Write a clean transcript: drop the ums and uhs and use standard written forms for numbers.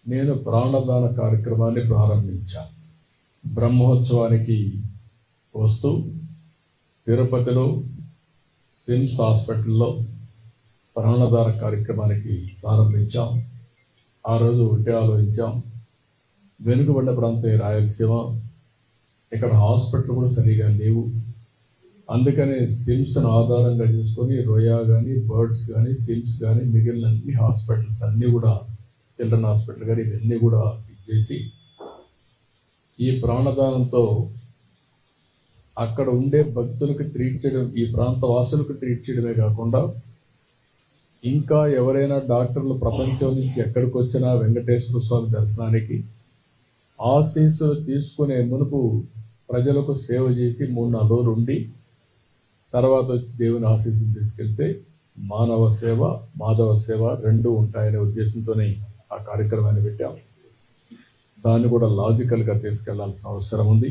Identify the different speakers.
Speaker 1: నేను ప్రాణదాన కార్యక్రమాన్ని ప్రారంభించాను. బ్రహ్మోత్సవానికి వస్తూ తిరుపతిలో సిమ్స్ హాస్పిటల్లో ప్రాణదాన కార్యక్రమానికి ప్రారంభించాం. ఆ రోజు ఒకటే ఆలోచించాం, వెనుకబడ్డ ప్రాంతం రాయలసీమ, ఇక్కడ హాస్పిటల్ కూడా సరిగా లేవు. అందుకని సిమ్స్ను ఆధారంగా చేసుకొని రోయా కానీ, బర్డ్స్ కానీ, సిమ్స్ కానీ, మిగిలిన అన్ని హాస్పిటల్స్ అన్నీ కూడా, చిల్డ్రన్ హాస్పిటల్ కానీ ఇవన్నీ కూడా ఇచ్చేసి ఈ ప్రాణదానంతో అక్కడ ఉండే భక్తులకు ట్రీట్ చేయడం, ఈ ప్రాంత వాసులకు ట్రీట్ చేయడమే కాకుండా ఇంకా ఎవరైనా డాక్టర్లు ప్రపంచం నుంచి ఎక్కడికి వచ్చినా వెంకటేశ్వర స్వామి దర్శనానికి ఆశీస్సులు తీసుకునే మునుపు ప్రజలకు సేవ చేసి 3-4 రోజులు ఉండి తర్వాత వచ్చి దేవుని ఆశీస్సులు తీసుకెళ్తే మానవ సేవ, మాధవ సేవ రెండూ ఉంటాయనే ఉద్దేశంతోనే ఆ కార్యక్రమాన్ని పెట్టాం. దాన్ని కూడా లాజికల్గా తీసుకెళ్లాల్సిన అవసరం ఉంది.